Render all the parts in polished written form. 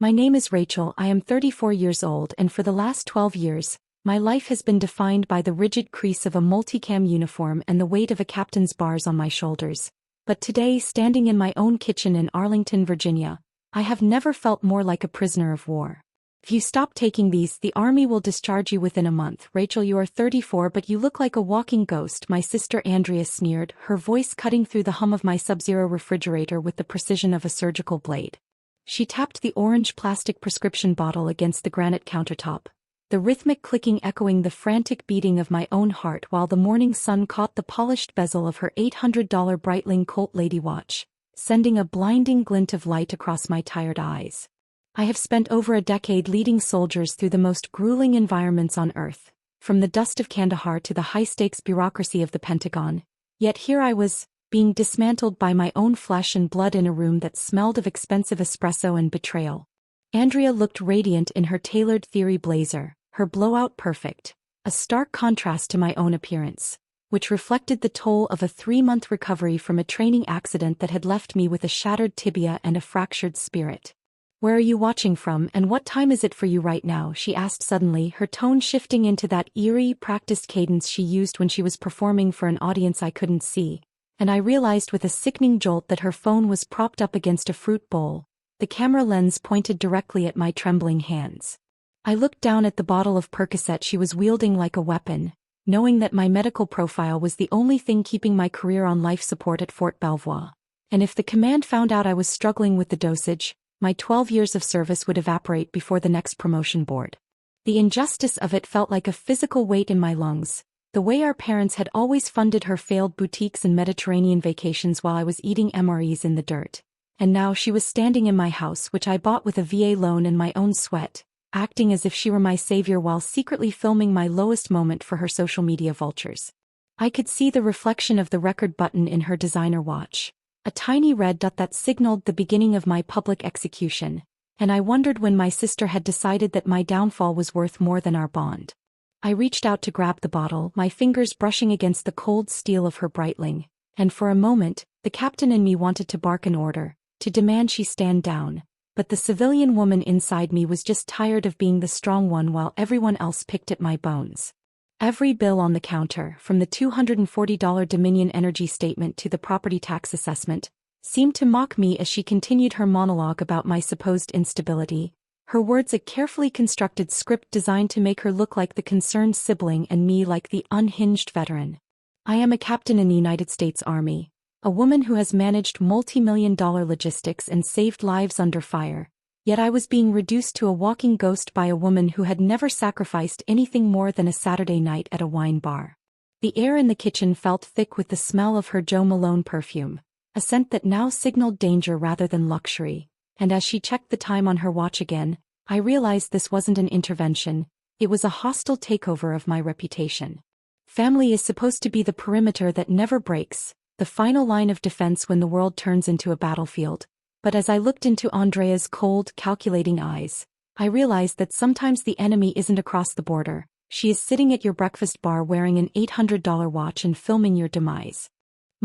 My name is Rachel, I am 34 years old, and for the last 12 years, my life has been defined by the rigid crease of a multicam uniform and the weight of a captain's bars on my shoulders. But today, standing in my own kitchen in Arlington, Virginia, I have never felt more like a prisoner of war. If you stop taking these, the army will discharge you within a month. Rachel, you are 34 but you look like a walking ghost, my sister Andrea sneered, her voice cutting through the hum of my Sub-Zero refrigerator with the precision of a surgical blade. She tapped the orange plastic prescription bottle against the granite countertop, the rhythmic clicking echoing the frantic beating of my own heart while the morning sun caught the polished bezel of her $800 Breitling Colt Lady watch, sending a blinding glint of light across my tired eyes. I have spent over a decade leading soldiers through the most grueling environments on Earth, from the dust of Kandahar to the high-stakes bureaucracy of the Pentagon, yet here I was, being dismantled by my own flesh and blood in a room that smelled of expensive espresso and betrayal. Andrea looked radiant in her tailored theory blazer, her blowout perfect, a stark contrast to my own appearance, which reflected the toll of a 3-month recovery from a training accident that had left me with a shattered tibia and a fractured spirit. "Where are you watching from, and what time is it for you right now?" she asked suddenly, her tone shifting into that eerie, practiced cadence she used when she was performing for an audience I couldn't see, and I realized with a sickening jolt that her phone was propped up against a fruit bowl, the camera lens pointed directly at my trembling hands. I looked down at the bottle of Percocet she was wielding like a weapon, knowing that my medical profile was the only thing keeping my career on life support at Fort Belvoir. And if the command found out I was struggling with the dosage, my 12 years of service would evaporate before the next promotion board. The injustice of it felt like a physical weight in my lungs, the way our parents had always funded her failed boutiques and Mediterranean vacations while I was eating MREs in the dirt. And now she was standing in my house, which I bought with a VA loan and my own sweat, acting as if she were my savior while secretly filming my lowest moment for her social media vultures. I could see the reflection of the record button in her designer watch, a tiny red dot that signaled the beginning of my public execution, and I wondered when my sister had decided that my downfall was worth more than our bond. I reached out to grab the bottle, my fingers brushing against the cold steel of her Breitling, and for a moment, the captain in me wanted to bark an order, to demand she stand down, but the civilian woman inside me was just tired of being the strong one while everyone else picked at my bones. Every bill on the counter, from the $240 Dominion Energy statement to the property tax assessment, seemed to mock me as she continued her monologue about my supposed instability, her words a carefully constructed script designed to make her look like the concerned sibling and me like the unhinged veteran. "I am a captain in the United States Army, a woman who has managed multi-million-dollar logistics and saved lives under fire, yet I was being reduced to a walking ghost by a woman who had never sacrificed anything more than a Saturday night at a wine bar." The air in the kitchen felt thick with the smell of her Jo Malone perfume, a scent that now signaled danger rather than luxury, and as she checked the time on her watch again, I realized this wasn't an intervention, it was a hostile takeover of my reputation. Family is supposed to be the perimeter that never breaks, the final line of defense when the world turns into a battlefield. But as I looked into Andrea's cold, calculating eyes, I realized that sometimes the enemy isn't across the border, she is sitting at your breakfast bar wearing an $800 watch and filming your demise.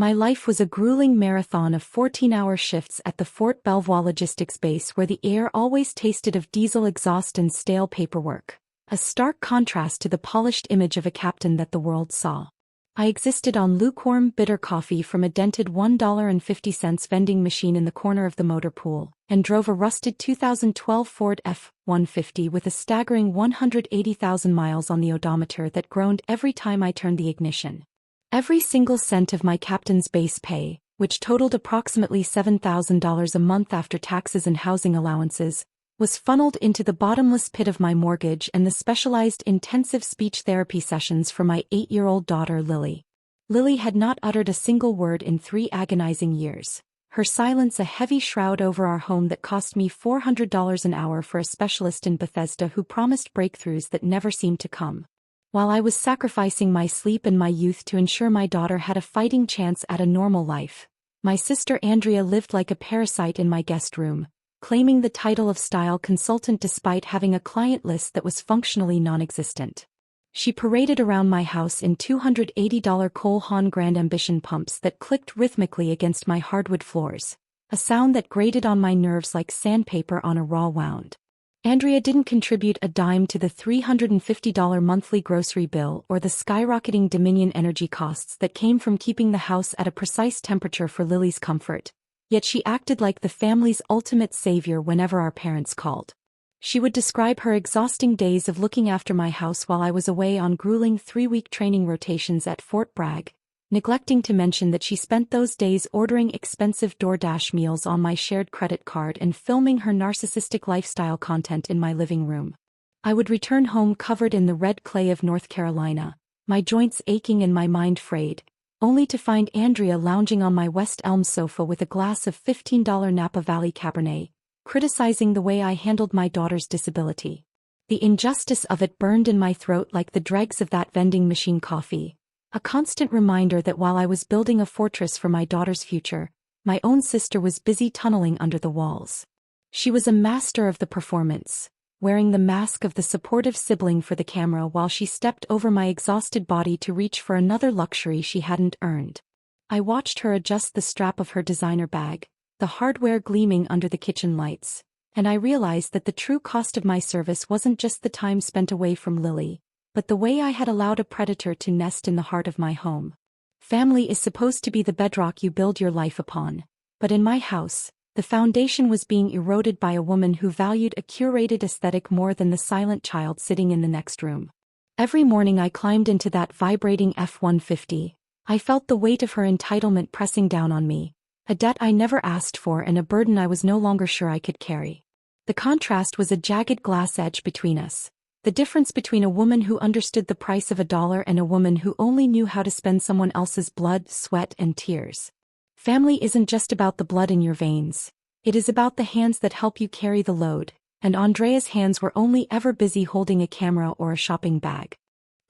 My life was a grueling marathon of 14-hour shifts at the Fort Belvoir logistics base where the air always tasted of diesel exhaust and stale paperwork, a stark contrast to the polished image of a captain that the world saw. I existed on lukewarm, bitter coffee from a dented $1.50 vending machine in the corner of the motor pool, and drove a rusted 2012 Ford F-150 with a staggering 180,000 miles on the odometer that groaned every time I turned the ignition. Every single cent of my captain's base pay, which totaled approximately $7,000 a month after taxes and housing allowances, was funneled into the bottomless pit of my mortgage and the specialized intensive speech therapy sessions for my 8-year-old daughter Lily. Lily had not uttered a single word in 3 agonizing years, her silence a heavy shroud over our home that cost me $400 an hour for a specialist in Bethesda who promised breakthroughs that never seemed to come. While I was sacrificing my sleep and my youth to ensure my daughter had a fighting chance at a normal life, my sister Andrea lived like a parasite in my guest room, claiming the title of style consultant despite having a client list that was functionally non-existent. She paraded around my house in $280 Cole Haan Grand Ambition pumps that clicked rhythmically against my hardwood floors, a sound that grated on my nerves like sandpaper on a raw wound. Andrea didn't contribute a dime to the $350 monthly grocery bill or the skyrocketing Dominion energy costs that came from keeping the house at a precise temperature for Lily's comfort, yet she acted like the family's ultimate savior whenever our parents called. She would describe her exhausting days of looking after my house while I was away on grueling 3-week training rotations at Fort Bragg, neglecting to mention that she spent those days ordering expensive DoorDash meals on my shared credit card and filming her narcissistic lifestyle content in my living room. I would return home covered in the red clay of North Carolina, my joints aching and my mind frayed, only to find Andrea lounging on my West Elm sofa with a glass of $15 Napa Valley Cabernet, criticizing the way I handled my daughter's disability. The injustice of it burned in my throat like the dregs of that vending machine coffee, a constant reminder that while I was building a fortress for my daughter's future, my own sister was busy tunneling under the walls. She was a master of the performance, wearing the mask of the supportive sibling for the camera while she stepped over my exhausted body to reach for another luxury she hadn't earned. I watched her adjust the strap of her designer bag, the hardware gleaming under the kitchen lights, and I realized that the true cost of my service wasn't just the time spent away from Lily, but the way I had allowed a predator to nest in the heart of my home. Family is supposed to be the bedrock you build your life upon, but in my house, the foundation was being eroded by a woman who valued a curated aesthetic more than the silent child sitting in the next room. Every morning I climbed into that vibrating F-150. I felt the weight of her entitlement pressing down on me, a debt I never asked for and a burden I was no longer sure I could carry. The contrast was a jagged glass edge between us. The difference between a woman who understood the price of $1 and a woman who only knew how to spend someone else's blood, sweat, and tears. Family isn't just about the blood in your veins. It is about the hands that help you carry the load, and Andrea's hands were only ever busy holding a camera or a shopping bag.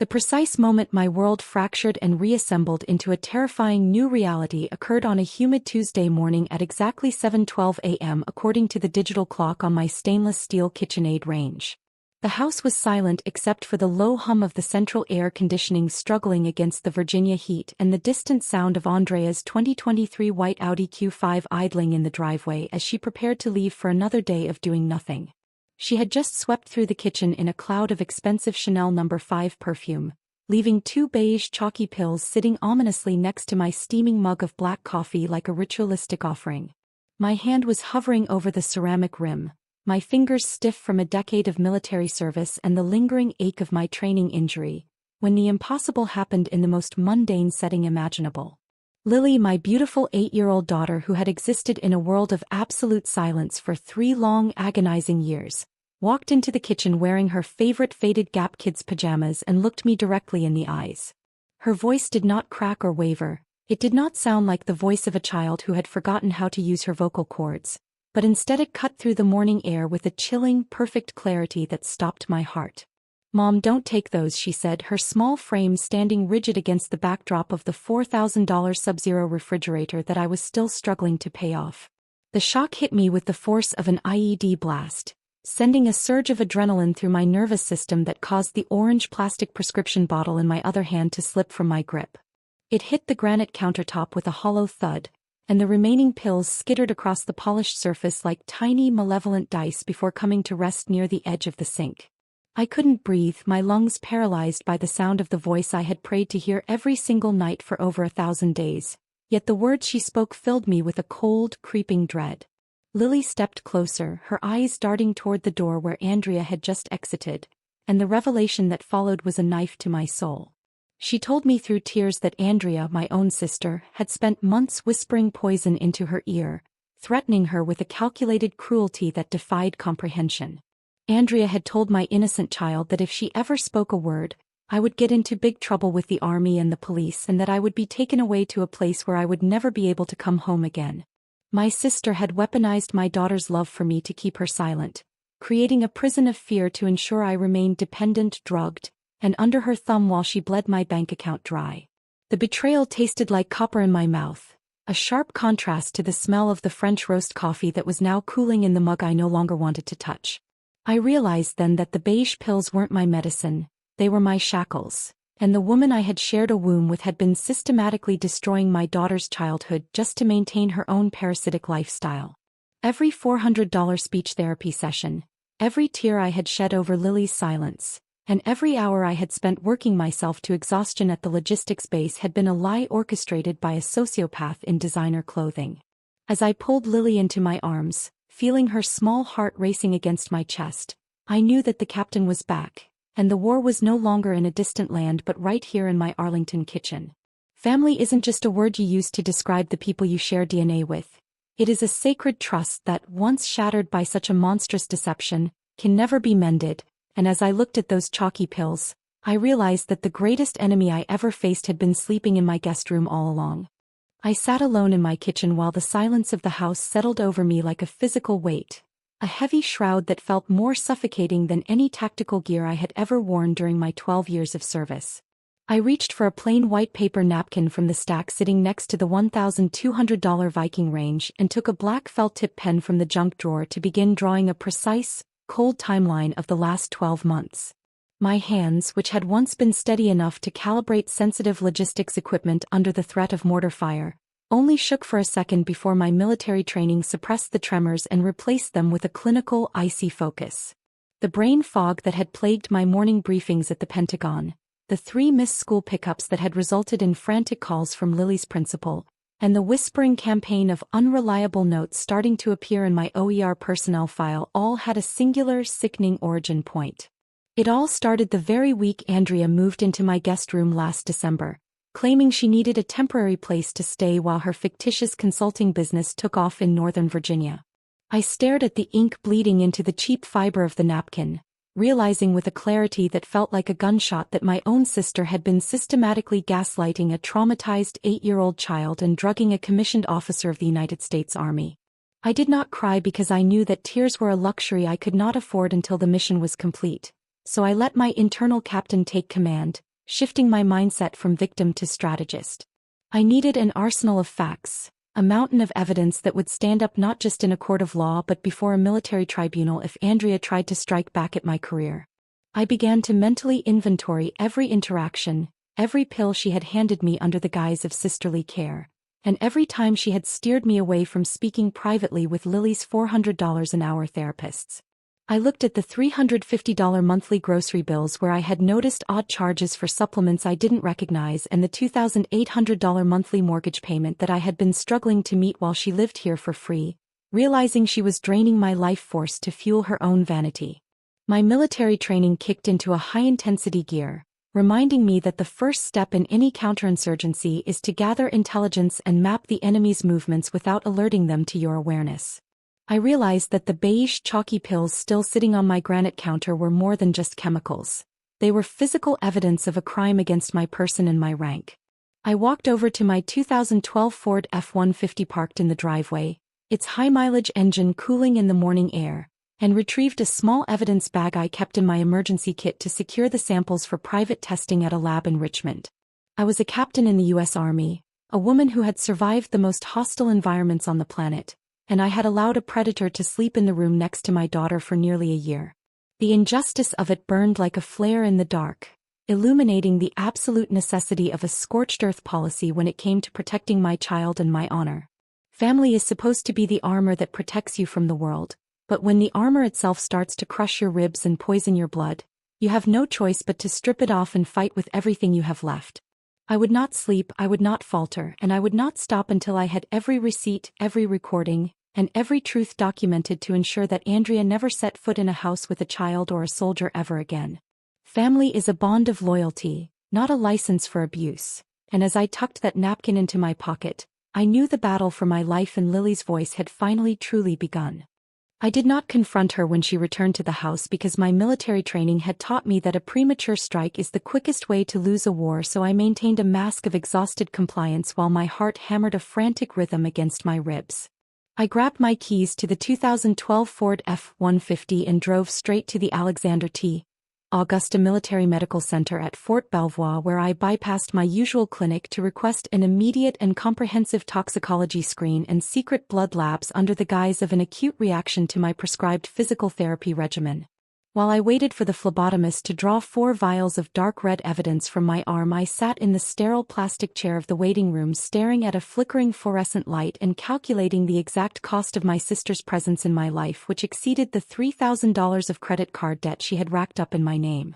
The precise moment my world fractured and reassembled into a terrifying new reality occurred on a humid Tuesday morning at exactly 7:12 a.m. according to the digital clock on my stainless steel KitchenAid range. The house was silent except for the low hum of the central air conditioning struggling against the Virginia heat and the distant sound of Andrea's 2023 white Audi Q5 idling in the driveway as she prepared to leave for another day of doing nothing. She had just swept through the kitchen in a cloud of expensive Chanel No. 5 perfume, leaving 2 beige chalky pills sitting ominously next to my steaming mug of black coffee like a ritualistic offering. My hand was hovering over the ceramic rim, my fingers stiff from a decade of military service and the lingering ache of my training injury, when the impossible happened in the most mundane setting imaginable. Lily, my beautiful 8-year-old daughter who had existed in a world of absolute silence for 3 long agonizing years, walked into the kitchen wearing her favorite faded Gap Kids pajamas and looked me directly in the eyes. Her voice did not crack or waver. It did not sound like the voice of a child who had forgotten how to use her vocal cords, but instead it cut through the morning air with a chilling, perfect clarity that stopped my heart. "Mom, don't take those," she said, her small frame standing rigid against the backdrop of the $4,000 Sub-Zero refrigerator that I was still struggling to pay off. The shock hit me with the force of an IED blast, sending a surge of adrenaline through my nervous system that caused the orange plastic prescription bottle in my other hand to slip from my grip. It hit the granite countertop with a hollow thud, and the remaining pills skittered across the polished surface like tiny malevolent dice before coming to rest near the edge of the sink. I couldn't breathe, my lungs paralyzed by the sound of the voice I had prayed to hear every single night for over 1,000 days, yet the words she spoke filled me with a cold, creeping dread. Lily stepped closer, her eyes darting toward the door where Andrea had just exited, and the revelation that followed was a knife to my soul. She told me through tears that Andrea, my own sister, had spent months whispering poison into her ear, threatening her with a calculated cruelty that defied comprehension. Andrea had told my innocent child that if she ever spoke a word, I would get into big trouble with the army and the police and that I would be taken away to a place where I would never be able to come home again. My sister had weaponized my daughter's love for me to keep her silent, creating a prison of fear to ensure I remained dependent, drugged, and under her thumb while she bled my bank account dry. The betrayal tasted like copper in my mouth, a sharp contrast to the smell of the French roast coffee that was now cooling in the mug I no longer wanted to touch. I realized then that the beige pills weren't my medicine, they were my shackles, and the woman I had shared a womb with had been systematically destroying my daughter's childhood just to maintain her own parasitic lifestyle. Every $400 speech therapy session, every tear I had shed over Lily's silence, and every hour I had spent working myself to exhaustion at the logistics base had been a lie orchestrated by a sociopath in designer clothing. As I pulled Lily into my arms, feeling her small heart racing against my chest, I knew that the captain was back, and the war was no longer in a distant land but right here in my Arlington kitchen. Family isn't just a word you use to describe the people you share DNA with. It is a sacred trust that, once shattered by such a monstrous deception, can never be mended, and as I looked at those chalky pills, I realized that the greatest enemy I ever faced had been sleeping in my guest room all along. I sat alone in my kitchen while the silence of the house settled over me like a physical weight, a heavy shroud that felt more suffocating than any tactical gear I had ever worn during my 12 years of service. I reached for a plain white paper napkin from the stack sitting next to the $1,200 Viking range and took a black felt-tip pen from the junk drawer to begin drawing a precise, cold timeline of the last 12 months. My hands, which had once been steady enough to calibrate sensitive logistics equipment under the threat of mortar fire, only shook for a second before my military training suppressed the tremors and replaced them with a clinical, icy focus. The brain fog that had plagued my morning briefings at the Pentagon, the 3 missed school pickups that had resulted in frantic calls from Lily's principal, and the whispering campaign of unreliable notes starting to appear in my OER personnel file all had a singular, sickening origin point. It all started the very week Andrea moved into my guest room last December, claiming she needed a temporary place to stay while her fictitious consulting business took off in Northern Virginia. I stared at the ink bleeding into the cheap fiber of the napkin, realizing with a clarity that felt like a gunshot that my own sister had been systematically gaslighting a traumatized 8-year-old child and drugging a commissioned officer of the United States Army. I did not cry because I knew that tears were a luxury I could not afford until the mission was complete, so I let my internal captain take command, shifting my mindset from victim to strategist. I needed an arsenal of facts, a mountain of evidence that would stand up not just in a court of law but before a military tribunal if Andrea tried to strike back at my career. I began to mentally inventory every interaction, every pill she had handed me under the guise of sisterly care, and every time she had steered me away from speaking privately with Lily's $400 an hour therapists. I looked at the $350 monthly grocery bills where I had noticed odd charges for supplements I didn't recognize and the $2,800 monthly mortgage payment that I had been struggling to meet while she lived here for free, realizing she was draining my life force to fuel her own vanity. My military training kicked into a high-intensity gear, reminding me that the first step in any counterinsurgency is to gather intelligence and map the enemy's movements without alerting them to your awareness. I realized that the beige, chalky pills still sitting on my granite counter were more than just chemicals. They were physical evidence of a crime against my person and my rank. I walked over to my 2012 Ford F-150 parked in the driveway, its high-mileage engine cooling in the morning air, and retrieved a small evidence bag I kept in my emergency kit to secure the samples for private testing at a lab in Richmond. I was a captain in the U.S. Army, a woman who had survived the most hostile environments on the planet, and I had allowed a predator to sleep in the room next to my daughter for nearly a year. The injustice of it burned like a flare in the dark, illuminating the absolute necessity of a scorched earth policy when it came to protecting my child and my honor. Family is supposed to be the armor that protects you from the world, but when the armor itself starts to crush your ribs and poison your blood, you have no choice but to strip it off and fight with everything you have left. I would not sleep, I would not falter, and I would not stop until I had every receipt, every recording, and every truth documented to ensure that Andrea never set foot in a house with a child or a soldier ever again. Family is a bond of loyalty, not a license for abuse, and as I tucked that napkin into my pocket, I knew the battle for my life and Lily's voice had finally truly begun. I did not confront her when she returned to the house because my military training had taught me that a premature strike is the quickest way to lose a war, so I maintained a mask of exhausted compliance while my heart hammered a frantic rhythm against my ribs. I grabbed my keys to the 2012 Ford F-150 and drove straight to the Alexander T. Augusta Military Medical Center at Fort Belvoir, where I bypassed my usual clinic to request an immediate and comprehensive toxicology screen and secret blood labs under the guise of an acute reaction to my prescribed physical therapy regimen. While I waited for the phlebotomist to draw 4 vials of dark red evidence from my arm, I sat in the sterile plastic chair of the waiting room staring at a flickering fluorescent light and calculating the exact cost of my sister's presence in my life, which exceeded the $3,000 of credit card debt she had racked up in my name.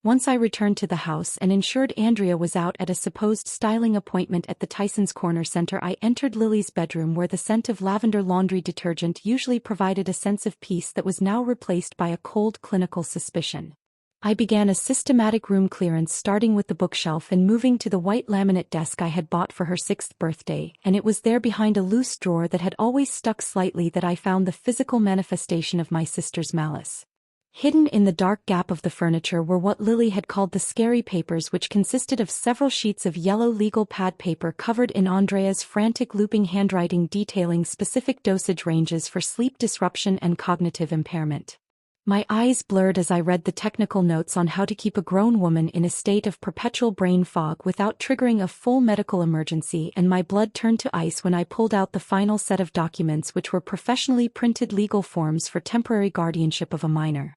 Once I returned to the house and ensured Andrea was out at a supposed styling appointment at the Tyson's Corner Center, I entered Lily's bedroom, where the scent of lavender laundry detergent usually provided a sense of peace that was now replaced by a cold clinical suspicion. I began a systematic room clearance, starting with the bookshelf and moving to the white laminate desk I had bought for her 6th birthday, and it was there behind a loose drawer that had always stuck slightly that I found the physical manifestation of my sister's malice. Hidden in the dark gap of the furniture were what Lily had called the scary papers, which consisted of several sheets of yellow legal pad paper covered in Andrea's frantic looping handwriting detailing specific dosage ranges for sleep disruption and cognitive impairment. My eyes blurred as I read the technical notes on how to keep a grown woman in a state of perpetual brain fog without triggering a full medical emergency, and my blood turned to ice when I pulled out the final set of documents, which were professionally printed legal forms for temporary guardianship of a minor.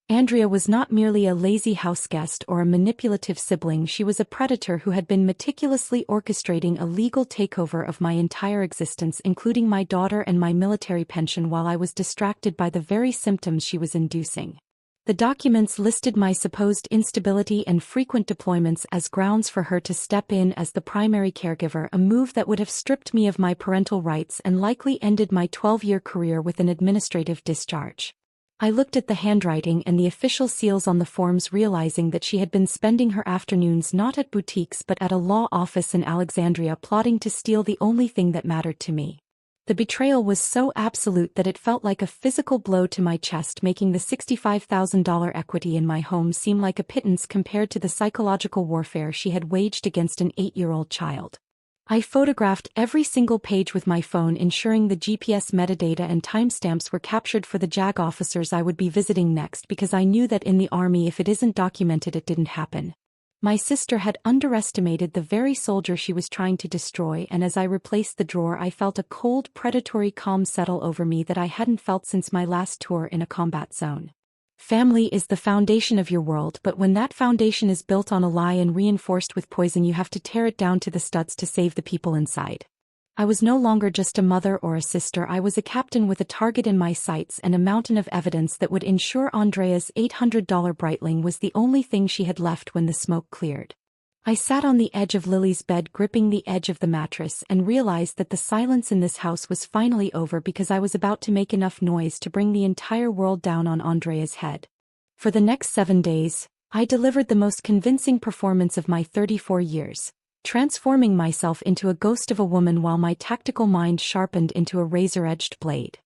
Andrea was not merely a lazy houseguest or a manipulative sibling, she was a predator who had been meticulously orchestrating a legal takeover of my entire existence, including my daughter and my military pension, while I was distracted by the very symptoms she was inducing. The documents listed my supposed instability and frequent deployments as grounds for her to step in as the primary caregiver, a move that would have stripped me of my parental rights and likely ended my 12-year career with an administrative discharge. I looked at the handwriting and the official seals on the forms, realizing that she had been spending her afternoons not at boutiques but at a law office in Alexandria, plotting to steal the only thing that mattered to me. The betrayal was so absolute that it felt like a physical blow to my chest, making the $65,000 equity in my home seem like a pittance compared to the psychological warfare she had waged against an 8-year-old child. I photographed every single page with my phone, ensuring the GPS metadata and timestamps were captured for the JAG officers I would be visiting next, because I knew that in the army, if it isn't documented, it didn't happen. My sister had underestimated the very soldier she was trying to destroy, and as I replaced the drawer, I felt a cold, predatory calm settle over me that I hadn't felt since my last tour in a combat zone. Family is the foundation of your world, but when that foundation is built on a lie and reinforced with poison, you have to tear it down to the studs to save the people inside. I was no longer just a mother or a sister, I was a captain with a target in my sights and a mountain of evidence that would ensure Andrea's $800 Breitling was the only thing she had left when the smoke cleared. I sat on the edge of Lily's bed, gripping the edge of the mattress, and realized that the silence in this house was finally over, because I was about to make enough noise to bring the entire world down on Andrea's head. For the next 7 days, I delivered the most convincing performance of my 34 years, transforming myself into a ghost of a woman while my tactical mind sharpened into a razor-edged blade.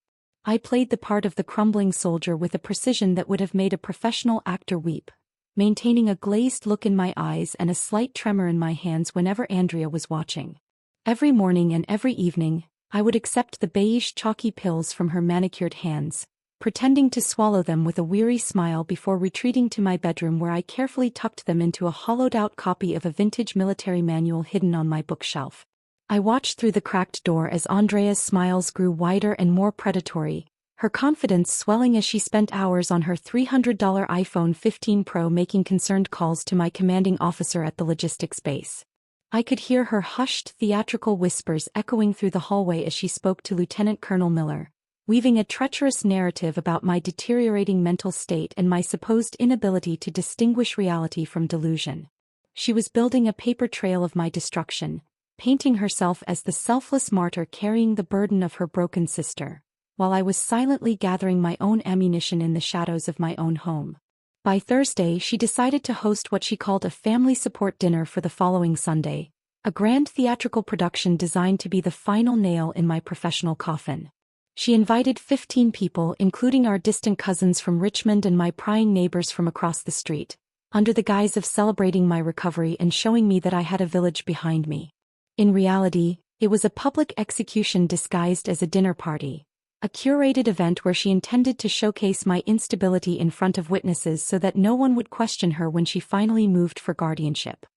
I played the part of the crumbling soldier with a precision that would have made a professional actor weep, maintaining a glazed look in my eyes and a slight tremor in my hands whenever Andrea was watching. Every morning and every evening, I would accept the beige chalky pills from her manicured hands, pretending to swallow them with a weary smile before retreating to my bedroom, where I carefully tucked them into a hollowed-out copy of a vintage military manual hidden on my bookshelf. I watched through the cracked door as Andrea's smiles grew wider and more predatory, her confidence swelling as she spent hours on her $300 iPhone 15 Pro making concerned calls to my commanding officer at the logistics base. I could hear her hushed, theatrical whispers echoing through the hallway as she spoke to Lieutenant Colonel Miller, weaving a treacherous narrative about my deteriorating mental state and my supposed inability to distinguish reality from delusion. She was building a paper trail of my destruction, painting herself as the selfless martyr carrying the burden of her broken sister, while I was silently gathering my own ammunition in the shadows of my own home. By Thursday, she decided to host what she called a family support dinner for the following Sunday, a grand theatrical production designed to be the final nail in my professional coffin. She invited 15 people, including our distant cousins from Richmond and my prying neighbors from across the street, under the guise of celebrating my recovery and showing me that I had a village behind me. In reality, it was a public execution disguised as a dinner party, a curated event where she intended to showcase my instability in front of witnesses so that no one would question her when she finally moved for guardianship.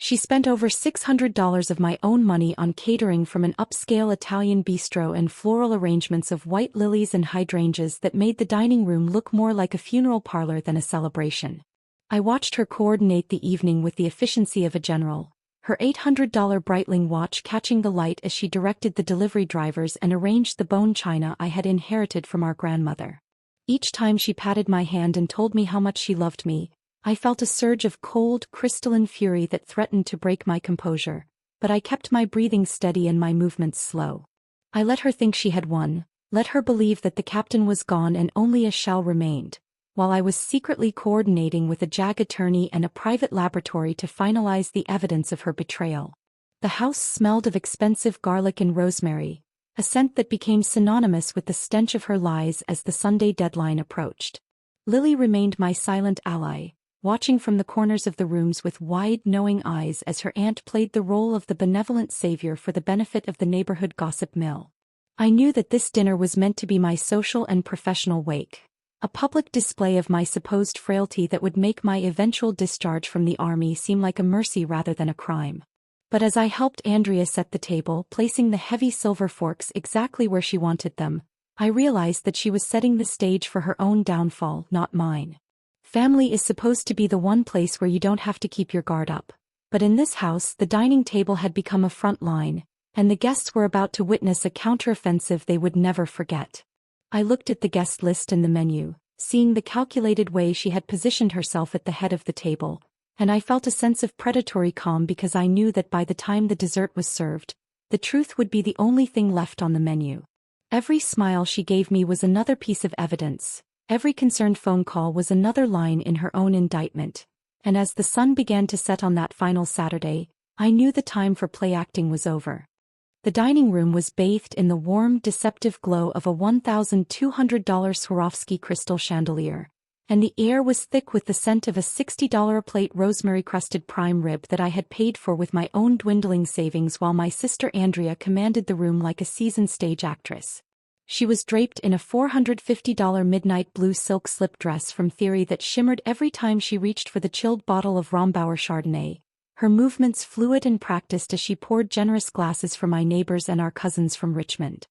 She spent over $600 of my own money on catering from an upscale Italian bistro and floral arrangements of white lilies and hydrangeas that made the dining room look more like a funeral parlor than a celebration. I watched her coordinate the evening with the efficiency of a general, her $800 Breitling watch catching the light as she directed the delivery drivers and arranged the bone china I had inherited from our grandmother. Each time she patted my hand and told me how much she loved me, I felt a surge of cold, crystalline fury that threatened to break my composure, but I kept my breathing steady and my movements slow. I let her think she had won, let her believe that the captain was gone and only a shell remained, while I was secretly coordinating with a JAG attorney and a private laboratory to finalize the evidence of her betrayal. The house smelled of expensive garlic and rosemary, a scent that became synonymous with the stench of her lies as the Sunday deadline approached. Lily remained my silent ally, watching from the corners of the rooms with wide, knowing eyes as her aunt played the role of the benevolent savior for the benefit of the neighborhood gossip mill. I knew that this dinner was meant to be my social and professional wake, a public display of my supposed frailty that would make my eventual discharge from the army seem like a mercy rather than a crime. But as I helped Andrea set the table, placing the heavy silver forks exactly where she wanted them, I realized that she was setting the stage for her own downfall, not mine. Family is supposed to be the one place where you don't have to keep your guard up. But in this house, the dining table had become a front line, and the guests were about to witness a counteroffensive they would never forget. I looked at the guest list and the menu, seeing the calculated way she had positioned herself at the head of the table, and I felt a sense of predatory calm because I knew that by the time the dessert was served, the truth would be the only thing left on the menu. Every smile she gave me was another piece of evidence. Every concerned phone call was another line in her own indictment, and as the sun began to set on that final Saturday, I knew the time for play acting was over. The dining room was bathed in the warm, deceptive glow of a $1,200 Swarovski crystal chandelier, and the air was thick with the scent of a $60 a plate rosemary-crusted prime rib that I had paid for with my own dwindling savings while my sister Andrea commanded the room like a seasoned stage actress. She was draped in a $450 midnight blue silk slip dress from Theory that shimmered every time she reached for the chilled bottle of Rombauer Chardonnay, her movements fluid and practiced as she poured generous glasses for my neighbors and our cousins from Richmond.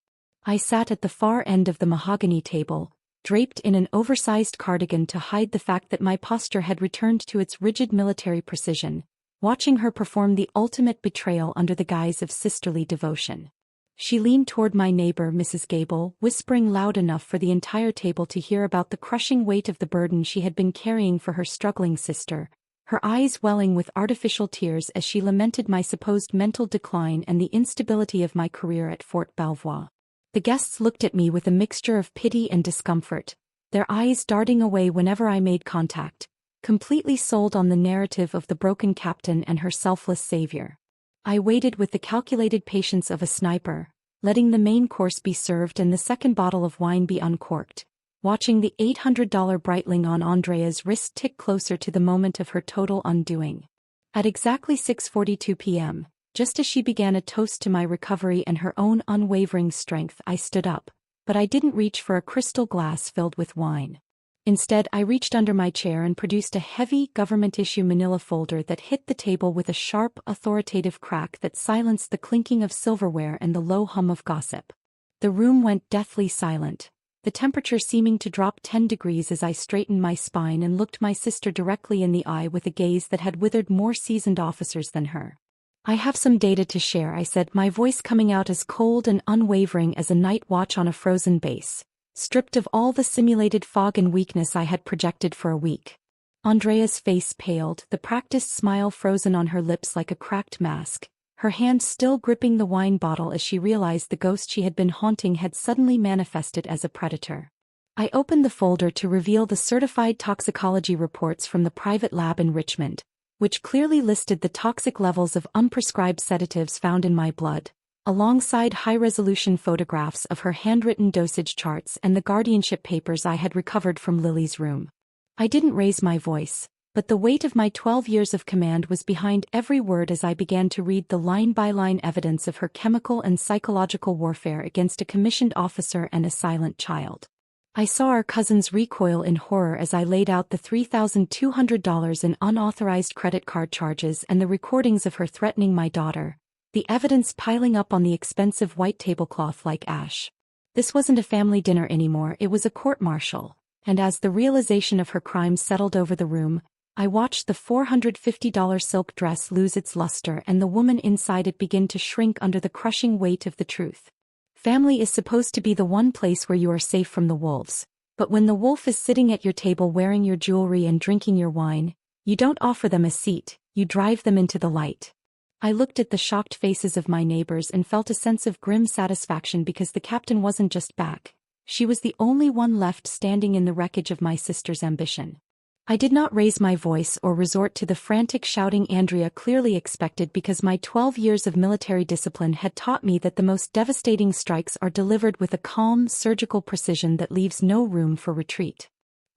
I sat at the far end of the mahogany table, draped in an oversized cardigan to hide the fact that my posture had returned to its rigid military precision, watching her perform the ultimate betrayal under the guise of sisterly devotion. She leaned toward my neighbor, Mrs. Gable, whispering loud enough for the entire table to hear about the crushing weight of the burden she had been carrying for her struggling sister, her eyes welling with artificial tears as she lamented my supposed mental decline and the instability of my career at Fort Belvoir. The guests looked at me with a mixture of pity and discomfort, their eyes darting away whenever I made contact, completely sold on the narrative of the broken captain and her selfless savior. I waited with the calculated patience of a sniper, letting the main course be served and the second bottle of wine be uncorked, watching the $800 Breitling on Andrea's wrist tick closer to the moment of her total undoing. At exactly 6:42 p.m., just as she began a toast to my recovery and her own unwavering strength, I stood up, but I didn't reach for a crystal glass filled with wine. Instead, I reached under my chair and produced a heavy, government-issue manila folder that hit the table with a sharp, authoritative crack that silenced the clinking of silverware and the low hum of gossip. The room went deathly silent, the temperature seeming to drop 10 degrees as I straightened my spine and looked my sister directly in the eye with a gaze that had withered more seasoned officers than her. "I have some data to share," I said, my voice coming out as cold and unwavering as a night watch on a frozen base, stripped of all the simulated fog and weakness I had projected for a week. Andrea's face paled, the practiced smile frozen on her lips like a cracked mask, her hand still gripping the wine bottle as she realized the ghost she had been haunting had suddenly manifested as a predator. I opened the folder to reveal the certified toxicology reports from the private lab in Richmond, which clearly listed the toxic levels of unprescribed sedatives found in my blood, alongside high-resolution photographs of her handwritten dosage charts and the guardianship papers I had recovered from Lily's room. I didn't raise my voice, but the weight of my 12 years of command was behind every word as I began to read the line-by-line evidence of her chemical and psychological warfare against a commissioned officer and a silent child. I saw our cousins recoil in horror as I laid out the $3,200 in unauthorized credit card charges and the recordings of her threatening my daughter, the evidence piling up on the expensive white tablecloth like ash. This wasn't a family dinner anymore, it was a court-martial, and as the realization of her crime settled over the room, I watched the $450 silk dress lose its luster and the woman inside it begin to shrink under the crushing weight of the truth. Family is supposed to be the one place where you are safe from the wolves, but when the wolf is sitting at your table wearing your jewelry and drinking your wine, you don't offer them a seat, you drive them into the light. I looked at the shocked faces of my neighbors and felt a sense of grim satisfaction because the captain wasn't just back, she was the only one left standing in the wreckage of my sister's ambition. I did not raise my voice or resort to the frantic shouting Andrea clearly expected because my 12 years of military discipline had taught me that the most devastating strikes are delivered with a calm, surgical precision that leaves no room for retreat.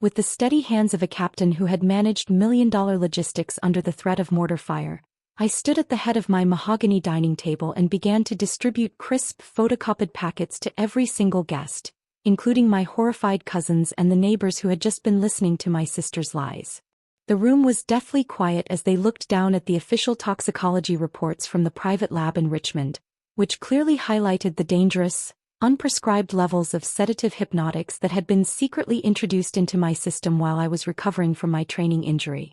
With the steady hands of a captain who had managed million-dollar logistics under the threat of mortar fire, I stood at the head of my mahogany dining table and began to distribute crisp, photocopied packets to every single guest, including my horrified cousins and the neighbors who had just been listening to my sister's lies. The room was deathly quiet as they looked down at the official toxicology reports from the private lab in Richmond, which clearly highlighted the dangerous, unprescribed levels of sedative hypnotics that had been secretly introduced into my system while I was recovering from my training injury.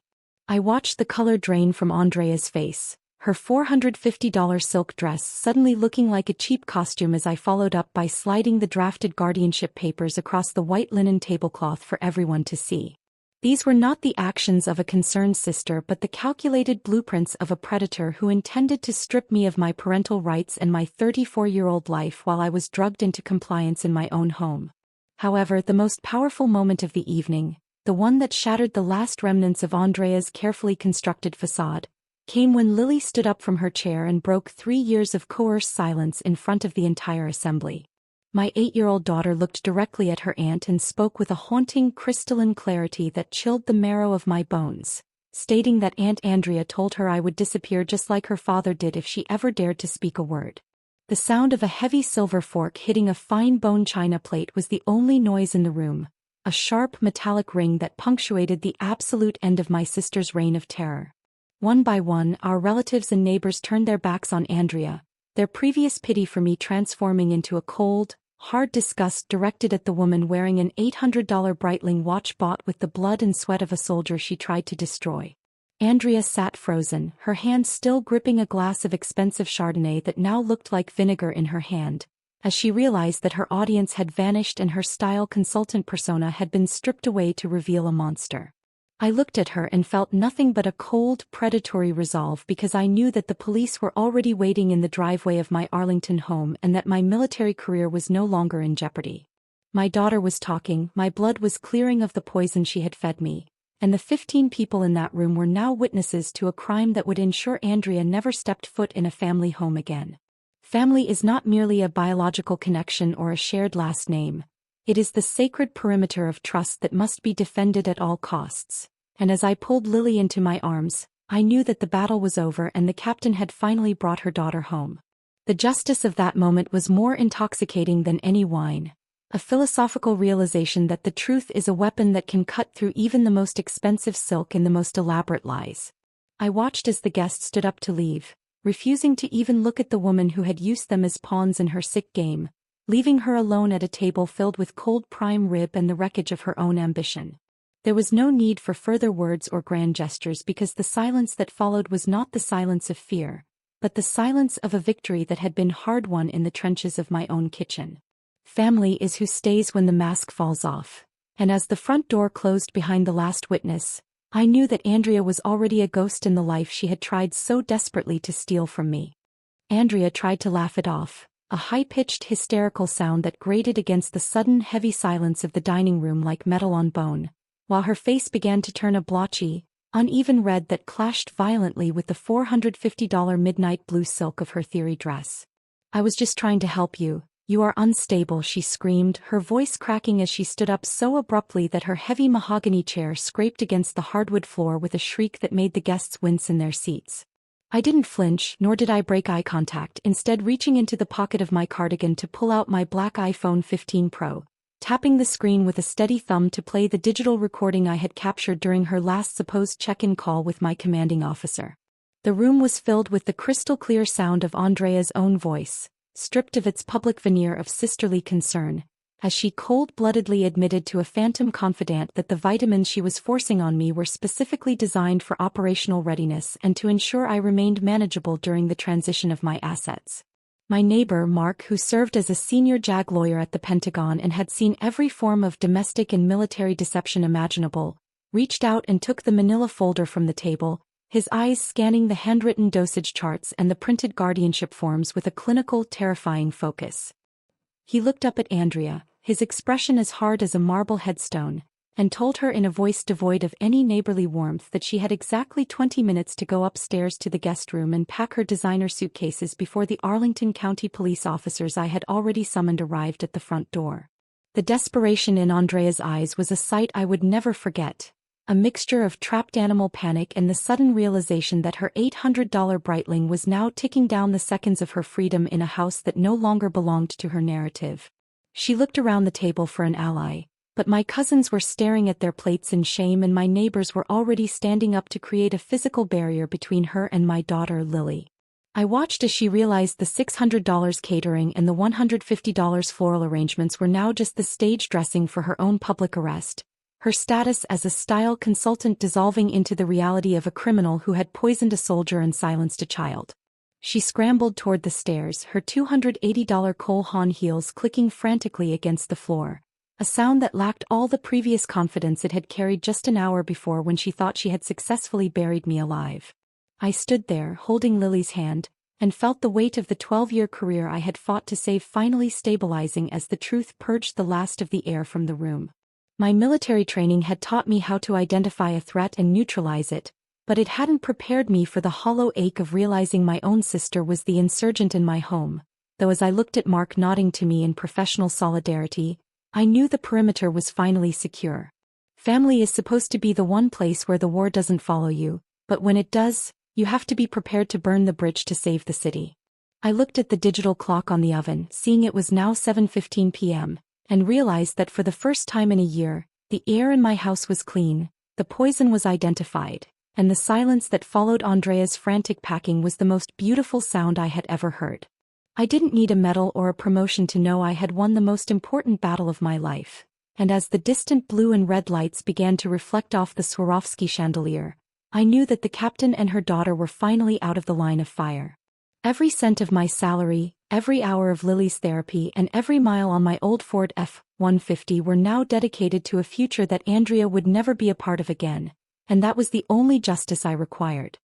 I watched the color drain from Andrea's face, her $450 silk dress suddenly looking like a cheap costume as I followed up by sliding the drafted guardianship papers across the white linen tablecloth for everyone to see. These were not the actions of a concerned sister but the calculated blueprints of a predator who intended to strip me of my parental rights and my 34-year-old life while I was drugged into compliance in my own home. However, the most powerful moment of the evening, the one that shattered the last remnants of Andrea's carefully constructed facade, came when Lily stood up from her chair and broke 3 years of coerced silence in front of the entire assembly. My 8-year-old daughter looked directly at her aunt and spoke with a haunting crystalline clarity that chilled the marrow of my bones, stating that Aunt Andrea told her I would disappear just like her father did if she ever dared to speak a word. The sound of a heavy silver fork hitting a fine bone china plate was the only noise in the room, a sharp metallic ring that punctuated the absolute end of my sister's reign of terror. One by one, our relatives and neighbors turned their backs on Andrea, their previous pity for me transforming into a cold, hard disgust directed at the woman wearing an $800 Breitling watch bought with the blood and sweat of a soldier she tried to destroy. Andrea sat frozen, her hand still gripping a glass of expensive Chardonnay that now looked like vinegar in her hand, as she realized that her audience had vanished and her style consultant persona had been stripped away to reveal a monster. I looked at her and felt nothing but a cold, predatory resolve because I knew that the police were already waiting in the driveway of my Arlington home and that my military career was no longer in jeopardy. My daughter was talking, my blood was clearing of the poison she had fed me, and the 15 people in that room were now witnesses to a crime that would ensure Andrea never stepped foot in a family home again. Family is not merely a biological connection or a shared last name. It is the sacred perimeter of trust that must be defended at all costs. And as I pulled Lily into my arms, I knew that the battle was over and the captain had finally brought her daughter home. The justice of that moment was more intoxicating than any wine, a philosophical realization that the truth is a weapon that can cut through even the most expensive silk and the most elaborate lies. I watched as the guests stood up to leave, refusing to even look at the woman who had used them as pawns in her sick game, leaving her alone at a table filled with cold prime rib and the wreckage of her own ambition. There was no need for further words or grand gestures because the silence that followed was not the silence of fear, but the silence of a victory that had been hard-won in the trenches of my own kitchen. Family is who stays when the mask falls off, and as the front door closed behind the last witness, I knew that Andrea was already a ghost in the life she had tried so desperately to steal from me. Andrea tried to laugh it off, a high-pitched hysterical sound that grated against the sudden heavy silence of the dining room like metal on bone, while her face began to turn a blotchy, uneven red that clashed violently with the $450 midnight blue silk of her theory dress. "I was just trying to help you. You are unstable," she screamed, her voice cracking as she stood up so abruptly that her heavy mahogany chair scraped against the hardwood floor with a shriek that made the guests wince in their seats. I didn't flinch, nor did I break eye contact, instead reaching into the pocket of my cardigan to pull out my black iPhone 15 Pro, tapping the screen with a steady thumb to play the digital recording I had captured during her last supposed check-in call with my commanding officer. The room was filled with the crystal-clear sound of Andrea's own voice, stripped of its public veneer of sisterly concern, as she cold-bloodedly admitted to a phantom confidant that the vitamins she was forcing on me were specifically designed for operational readiness and to ensure I remained manageable during the transition of my assets. My neighbor, Mark, who served as a senior JAG lawyer at the Pentagon and had seen every form of domestic and military deception imaginable, reached out and took the manila folder from the table, his eyes scanning the handwritten dosage charts and the printed guardianship forms with a clinical, terrifying focus. He looked up at Andrea, his expression as hard as a marble headstone, and told her in a voice devoid of any neighborly warmth that she had exactly 20 minutes to go upstairs to the guest room and pack her designer suitcases before the Arlington County police officers I had already summoned arrived at the front door. The desperation in Andrea's eyes was a sight I would never forget, a mixture of trapped animal panic and the sudden realization that her $800 Breitling was now ticking down the seconds of her freedom in a house that no longer belonged to her narrative. She looked around the table for an ally, but my cousins were staring at their plates in shame and my neighbors were already standing up to create a physical barrier between her and my daughter Lily. I watched as she realized the $600 catering and the $150 floral arrangements were now just the stage dressing for her own public arrest, her status as a style consultant dissolving into the reality of a criminal who had poisoned a soldier and silenced a child. She scrambled toward the stairs, her $280 Cole Haan heels clicking frantically against the floor, a sound that lacked all the previous confidence it had carried just an hour before when she thought she had successfully buried me alive. I stood there, holding Lily's hand, and felt the weight of the 12-year career I had fought to save finally stabilizing as the truth purged the last of the air from the room. My military training had taught me how to identify a threat and neutralize it, but it hadn't prepared me for the hollow ache of realizing my own sister was the insurgent in my home, though as I looked at Mark nodding to me in professional solidarity, I knew the perimeter was finally secure. Family is supposed to be the one place where the war doesn't follow you, but when it does, you have to be prepared to burn the bridge to save the city. I looked at the digital clock on the oven, seeing it was now 7:15 p.m., and realized that for the first time in a year, the air in my house was clean, the poison was identified, and the silence that followed Andrea's frantic packing was the most beautiful sound I had ever heard. I didn't need a medal or a promotion to know I had won the most important battle of my life, and as the distant blue and red lights began to reflect off the Swarovski chandelier, I knew that the captain and her daughter were finally out of the line of fire. Every cent of my salary, every hour of Lily's therapy and every mile on my old Ford F-150 were now dedicated to a future that Andrea would never be a part of again, and that was the only justice I required.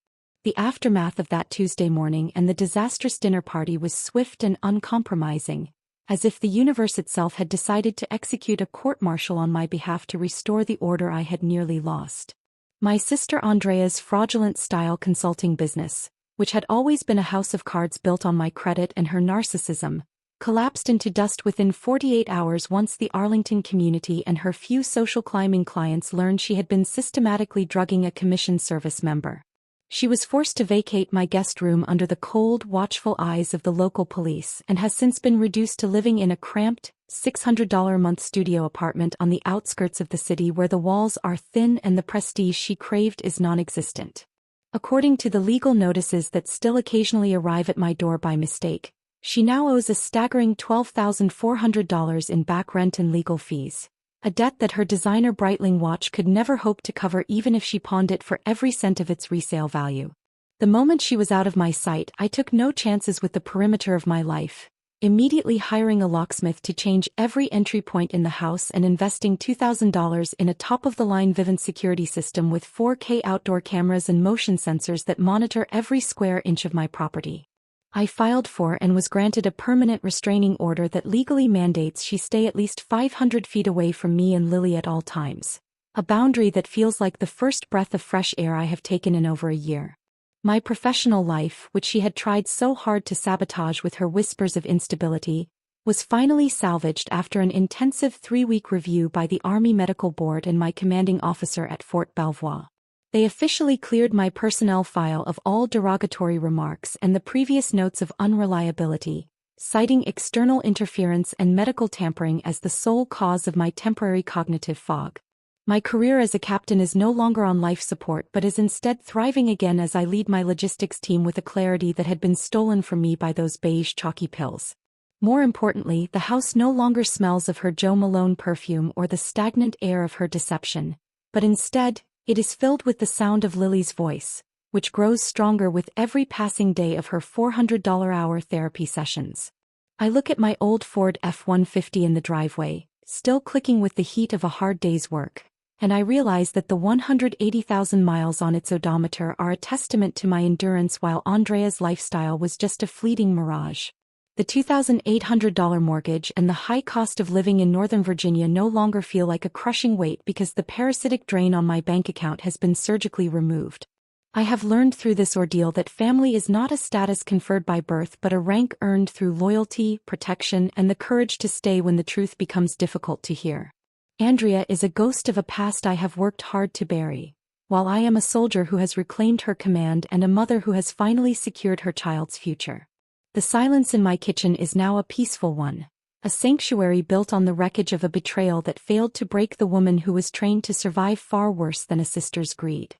The aftermath of that Tuesday morning and the disastrous dinner party was swift and uncompromising, as if the universe itself had decided to execute a court-martial on my behalf to restore the order I had nearly lost. My sister Andrea's fraudulent style consulting business, which had always been a house of cards built on my credit and her narcissism, collapsed into dust within 48 hours once the Arlington community and her few social climbing clients learned she had been systematically drugging a commission service member. She was forced to vacate my guest room under the cold, watchful eyes of the local police and has since been reduced to living in a cramped, $600-a-month studio apartment on the outskirts of the city where the walls are thin and the prestige she craved is non-existent. According to the legal notices that still occasionally arrive at my door by mistake, she now owes a staggering $12,400 in back rent and legal fees, a debt that her designer Breitling watch could never hope to cover even if she pawned it for every cent of its resale value. The moment she was out of my sight, I took no chances with the perimeter of my life, immediately hiring a locksmith to change every entry point in the house and investing $2,000 in a top-of-the-line Vivint security system with 4K outdoor cameras and motion sensors that monitor every square inch of my property. I filed for and was granted a permanent restraining order that legally mandates she stay at least 500 feet away from me and Lily at all times, a boundary that feels like the first breath of fresh air I have taken in over a year. My professional life, which she had tried so hard to sabotage with her whispers of instability, was finally salvaged after an intensive 3-week review by the Army Medical Board and my commanding officer at Fort Belvoir. They officially cleared my personnel file of all derogatory remarks and the previous notes of unreliability, citing external interference and medical tampering as the sole cause of my temporary cognitive fog. My career as a captain is no longer on life support but is instead thriving again as I lead my logistics team with a clarity that had been stolen from me by those beige chalky pills. More importantly, the house no longer smells of her Jo Malone perfume or the stagnant air of her deception, but instead, it is filled with the sound of Lily's voice, which grows stronger with every passing day of her $400-hour therapy sessions. I look at my old Ford F-150 in the driveway, still clicking with the heat of a hard day's work, and I realize that the 180,000 miles on its odometer are a testament to my endurance while Andrea's lifestyle was just a fleeting mirage. The $2,800 mortgage and the high cost of living in Northern Virginia no longer feel like a crushing weight because the parasitic drain on my bank account has been surgically removed. I have learned through this ordeal that family is not a status conferred by birth but a rank earned through loyalty, protection, and the courage to stay when the truth becomes difficult to hear. Andrea is a ghost of a past I have worked hard to bury, while I am a soldier who has reclaimed her command and a mother who has finally secured her child's future. The silence in my kitchen is now a peaceful one, a sanctuary built on the wreckage of a betrayal that failed to break the woman who was trained to survive far worse than a sister's greed.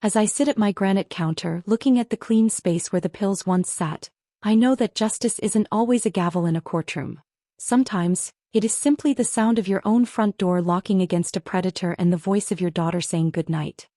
As I sit at my granite counter looking at the clean space where the pills once sat, I know that justice isn't always a gavel in a courtroom. Sometimes, it is simply the sound of your own front door locking against a predator and the voice of your daughter saying goodnight.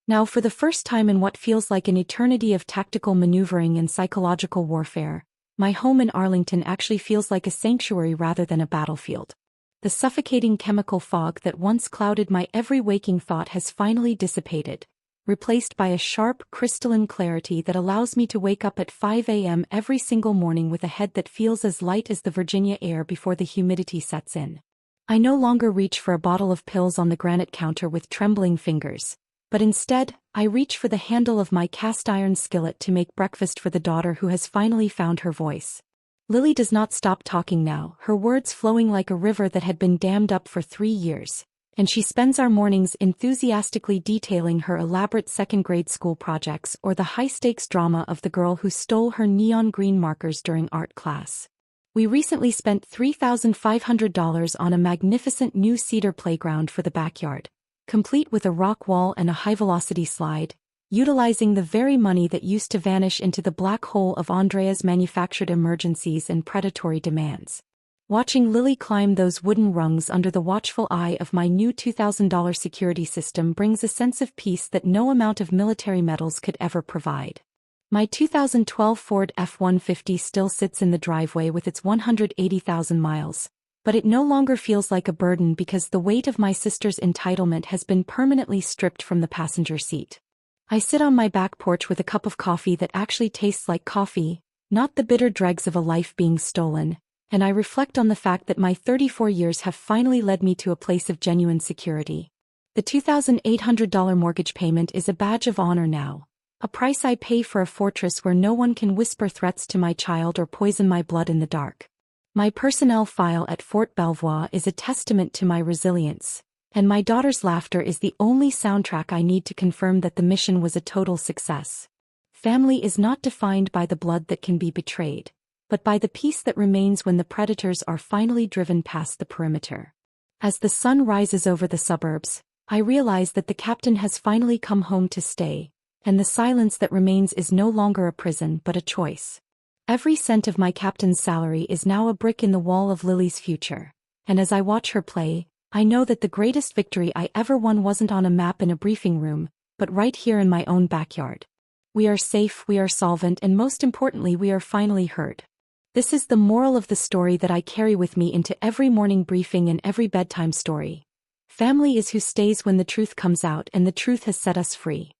Now, for the first time in what feels like an eternity of tactical maneuvering and psychological warfare, my home in Arlington actually feels like a sanctuary rather than a battlefield. The suffocating chemical fog that once clouded my every waking thought has finally dissipated, replaced by a sharp, crystalline clarity that allows me to wake up at 5 a.m. every single morning with a head that feels as light as the Virginia air before the humidity sets in. I no longer reach for a bottle of pills on the granite counter with trembling fingers, but instead, I reach for the handle of my cast-iron skillet to make breakfast for the daughter who has finally found her voice. Lily does not stop talking now, her words flowing like a river that had been dammed up for 3 years, and she spends our mornings enthusiastically detailing her elaborate second-grade school projects or the high-stakes drama of the girl who stole her neon green markers during art class. We recently spent $3,500 on a magnificent new cedar playground for the backyard, complete with a rock wall and a high-velocity slide, utilizing the very money that used to vanish into the black hole of Andrea's manufactured emergencies and predatory demands. Watching Lily climb those wooden rungs under the watchful eye of my new $2,000 security system brings a sense of peace that no amount of military medals could ever provide. My 2012 Ford F-150 still sits in the driveway with its 180,000 miles. But it no longer feels like a burden because the weight of my sister's entitlement has been permanently stripped from the passenger seat. I sit on my back porch with a cup of coffee that actually tastes like coffee, not the bitter dregs of a life being stolen, and I reflect on the fact that my 34 years have finally led me to a place of genuine security. The $2,800 mortgage payment is a badge of honor now, a price I pay for a fortress where no one can whisper threats to my child or poison my blood in the dark. My personnel file at Fort Belvoir is a testament to my resilience, and my daughter's laughter is the only soundtrack I need to confirm that the mission was a total success. Family is not defined by the blood that can be betrayed, but by the peace that remains when the predators are finally driven past the perimeter. As the sun rises over the suburbs, I realize that the captain has finally come home to stay, and the silence that remains is no longer a prison but a choice. Every cent of my captain's salary is now a brick in the wall of Lily's future, and as I watch her play, I know that the greatest victory I ever won wasn't on a map in a briefing room, but right here in my own backyard. We are safe, we are solvent, and most importantly, we are finally heard. This is the moral of the story that I carry with me into every morning briefing and every bedtime story. Family is who stays when the truth comes out, and the truth has set us free.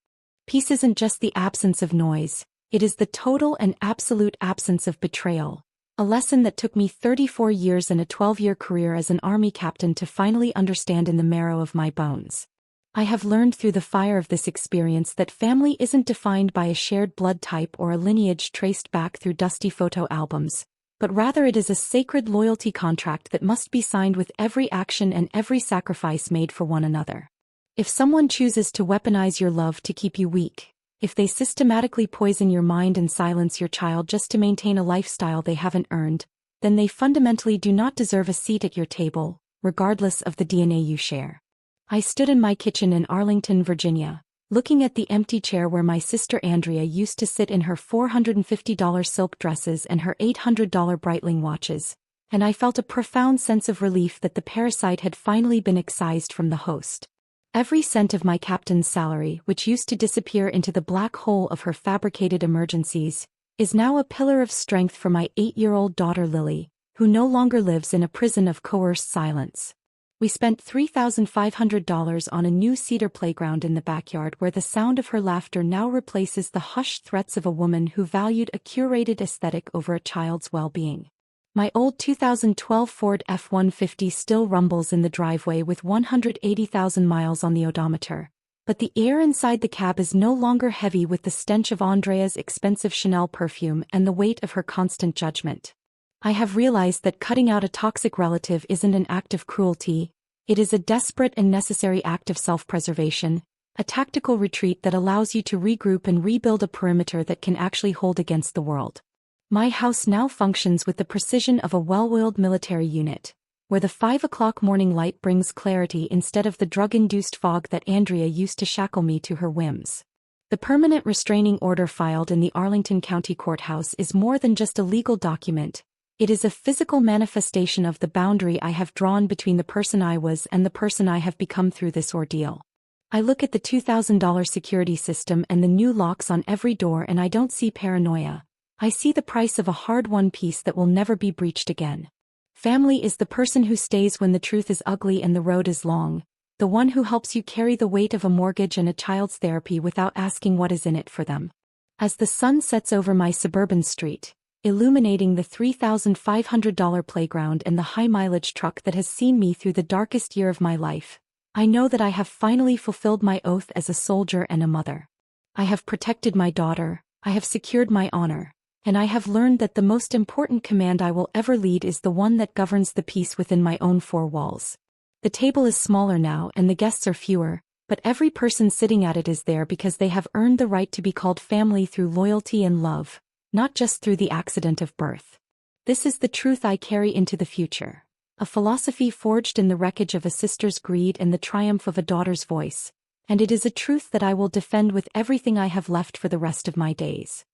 Peace isn't just the absence of noise. It is the total and absolute absence of betrayal, a lesson that took me 34 years and a 12-year career as an Army captain to finally understand in the marrow of my bones. I have learned through the fire of this experience that family isn't defined by a shared blood type or a lineage traced back through dusty photo albums, but rather it is a sacred loyalty contract that must be signed with every action and every sacrifice made for one another. If someone chooses to weaponize your love to keep you weak, if they systematically poison your mind and silence your child just to maintain a lifestyle they haven't earned, then they fundamentally do not deserve a seat at your table, regardless of the DNA you share. I stood in my kitchen in Arlington, Virginia, looking at the empty chair where my sister Andrea used to sit in her $450 silk dresses and her $800 Breitling watches, and I felt a profound sense of relief that the parasite had finally been excised from the host. Every cent of my captain's salary, which used to disappear into the black hole of her fabricated emergencies, is now a pillar of strength for my 8-year-old daughter Lily, who no longer lives in a prison of coerced silence. We spent $3,500 on a new cedar playground in the backyard where the sound of her laughter now replaces the hushed threats of a woman who valued a curated aesthetic over a child's well-being. My old 2012 Ford F-150 still rumbles in the driveway with 180,000 miles on the odometer, but the air inside the cab is no longer heavy with the stench of Andrea's expensive Chanel perfume and the weight of her constant judgment. I have realized that cutting out a toxic relative isn't an act of cruelty, it is a desperate and necessary act of self-preservation, a tactical retreat that allows you to regroup and rebuild a perimeter that can actually hold against the world. My house now functions with the precision of a well-oiled military unit, where the 5 o'clock morning light brings clarity instead of the drug-induced fog that Andrea used to shackle me to her whims. The permanent restraining order filed in the Arlington County Courthouse is more than just a legal document, it is a physical manifestation of the boundary I have drawn between the person I was and the person I have become through this ordeal. I look at the $2,000 security system and the new locks on every door and I don't see paranoia. I see the price of a hard-won peace that will never be breached again. Family is the person who stays when the truth is ugly and the road is long, the one who helps you carry the weight of a mortgage and a child's therapy without asking what is in it for them. As the sun sets over my suburban street, illuminating the $3,500 playground and the high-mileage truck that has seen me through the darkest year of my life, I know that I have finally fulfilled my oath as a soldier and a mother. I have protected my daughter, I have secured my honor, and I have learned that the most important command I will ever lead is the one that governs the peace within my own four walls. The table is smaller now and the guests are fewer, but every person sitting at it is there because they have earned the right to be called family through loyalty and love, not just through the accident of birth. This is the truth I carry into the future, a philosophy forged in the wreckage of a sister's greed and the triumph of a daughter's voice, and it is a truth that I will defend with everything I have left for the rest of my days.